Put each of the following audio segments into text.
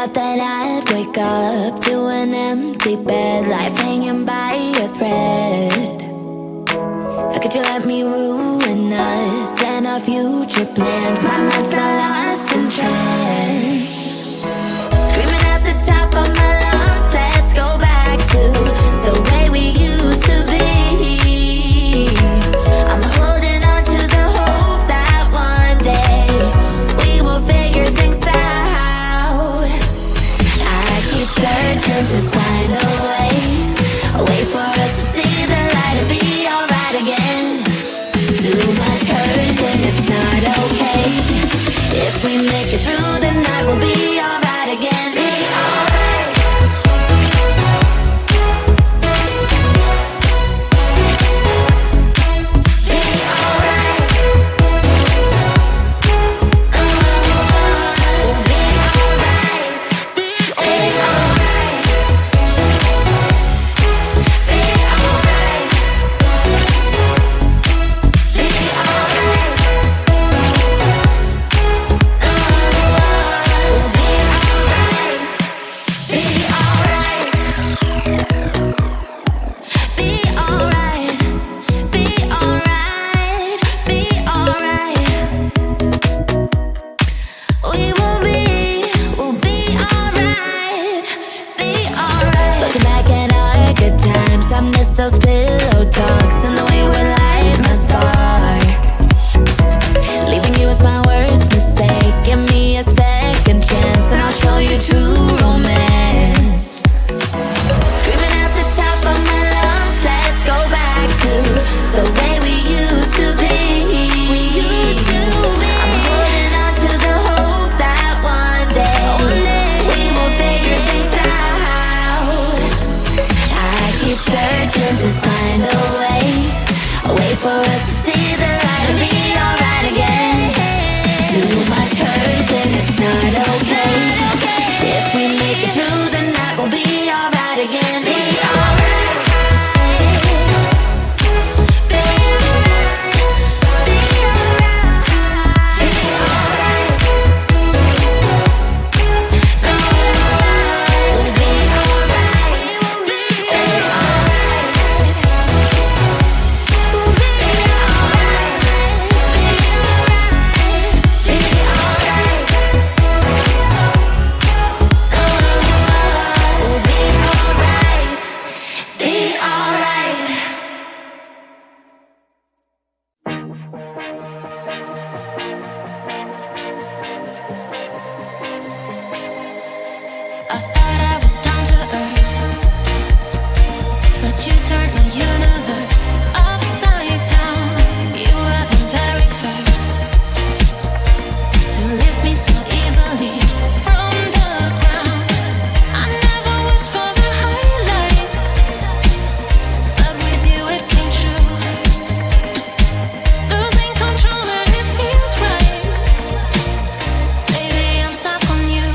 thought that I'd wake up to an empty bed, life hanging by a thread. How could you let me ruin us and our future plans? My mind's not lost in trance, screaming at the top of my lungs, let's go back to the way we used to be. I'm holding on to the hope that one day we will figure things out. I keep searching to find a way for us to see the light and be alright again. Too much hurt and it's not okay. If we make it through the night, we'll be alright again. Be alright. Be alright. We'll be alright. Be alright. Be alright. Be alright. We'll be alright. Be alright. Be alright. Be alright. Be alright. We'll be alright. Be alright. Looking back at our good times, I miss those pillow talks and the way we light my spark. Leaving you was my worst mistake. Give me a second chance and I'll show you true romance. Screaming at the top of my lungs, let's go back to the way we used to be. I'm holding on to the hope that one day we will figure things out. I keep searching to find a way for us to see the light and be alright again. Too much hurt and it's not okay. If we make it through the night, we'll be alright again. Be alright. Be alright. Be alright. Be alright. We'll be alright. We'll be alright. We'll be alright. Be alright. We'll be alright. Be alright. I thought I was down to earth, but you turned my universe upside down. You were the very first to lift me so easily from the ground. I never wished for the highlight, but with you it came true. Losing control and it feels right. Baby, I'm stuck on you.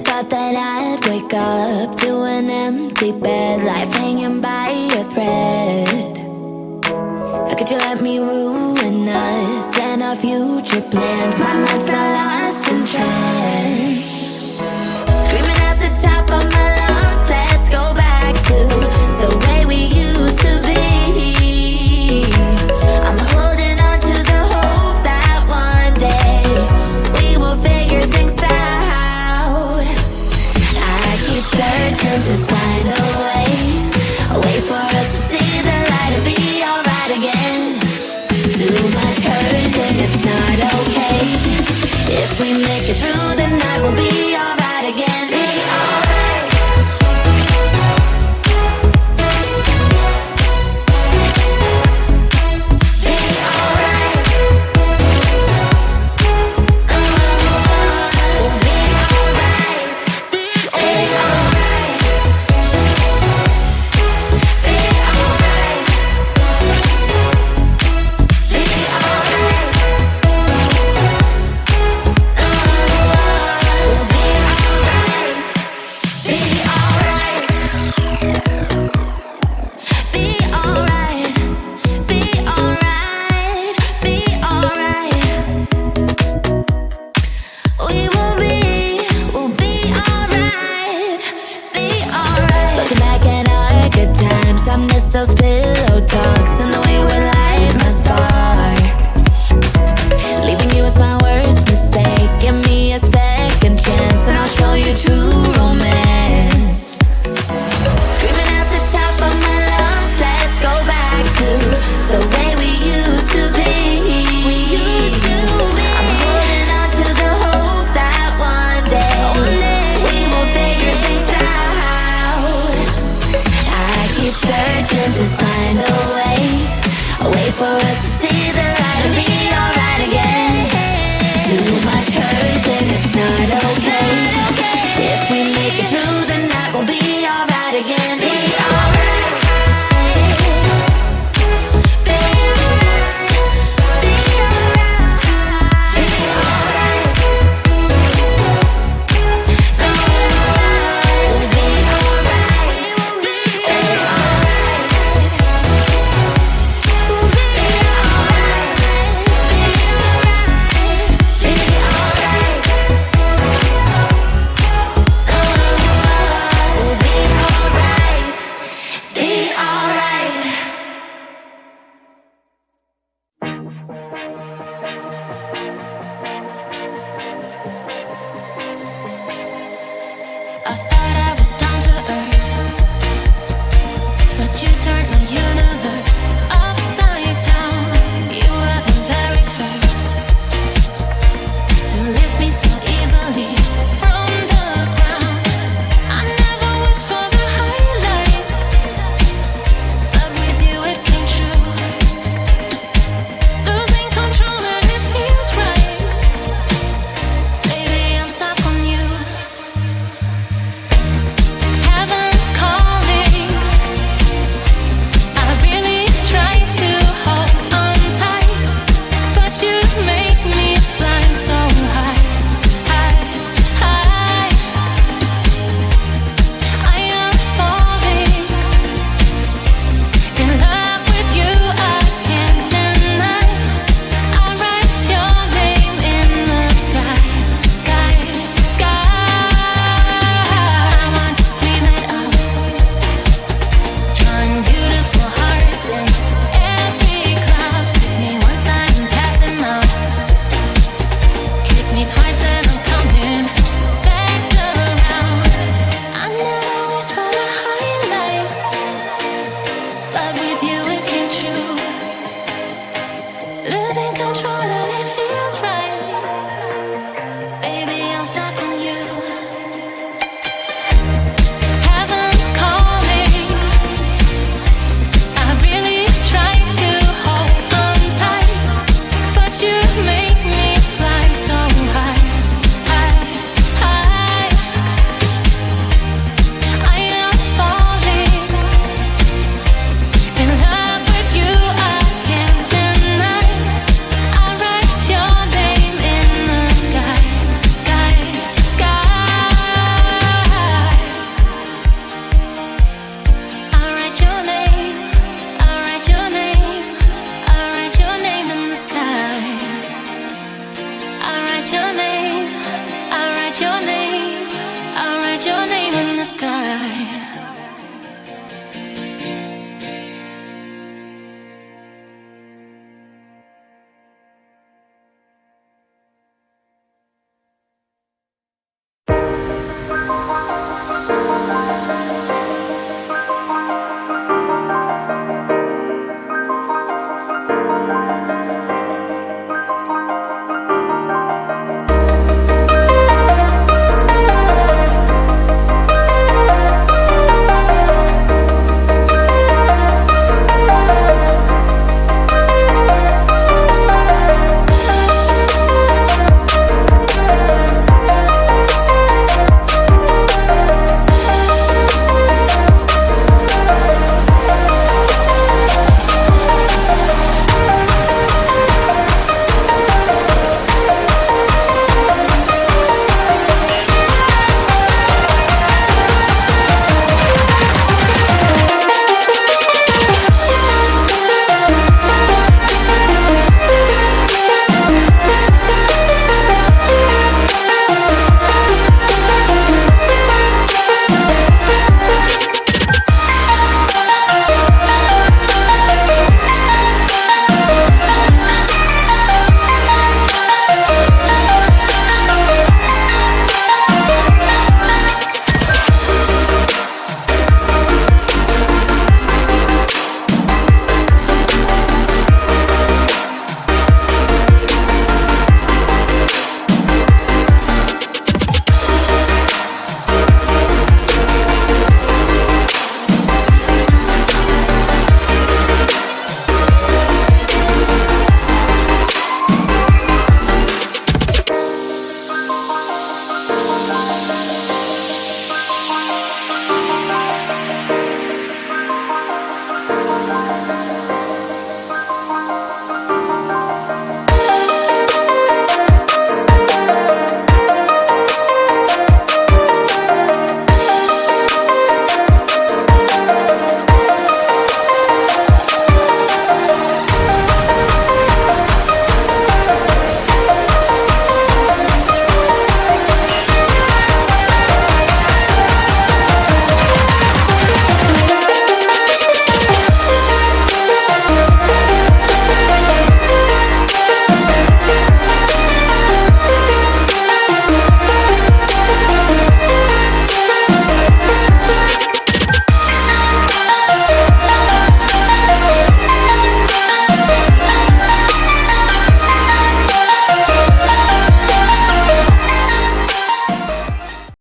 thought that I'd wake up to an empty bed, life hanging by a thread. How could you let me ruin us and our future plans? My mind's now lost in trance. Screaming at the top of my lungs, let's go back to the way we used to be. I'm holding on to the hope that one day we will figure things out. I keep searching to find a way for us to see the light and be alright again. Too much hurt and it's not okay. If we make it through the night, we'll be alright again. Be alright. Be alright. We'll be alright. Be alright. Be alright. Be alright. We'll be alright. Be alright. Be alright. Be alright. Be alright. We'll be alright. Be alright. Looking back at our good times, I miss those pillow talks and the way we light my spark. Leaving you was my worst mistake. Give me a second chance and I'll show you true romance. Screaming at the top of my lungs, let's go back to the way we used to be. We used to be. I'm holding on to the hope that one day we will figure things out. I keep searching to find a way for us to see the light and be alright again. Too much hurt and it's not okay. If we make it through the night, we'll be alright again. Be alright. Be alright. Be alright. Be alright. We'll be alright. We'll be alright. We'll be alright. Be alright. We'll be alright. Be alright. I thought I was down to earth, but you turned my universe upside down. You were the very first to lift me so easily from the ground. I never wished for the highlight, but with you it came true. Losing control and it feels right. Baby, I'm stuck on you. Heaven's calling. I really try to hold on tight, but you make me fly so high, high, high. I am falling in love with you. I can't deny. I write your name in the sky, sky, sky. I want to scream it out, drawing beautiful hearts in every cloud. Kiss me once I'm passing out. Kiss me twice and I'm coming back around. I never wished for the highlight, but with you it came true. Losing control and it feels right. Baby, I'm stuck on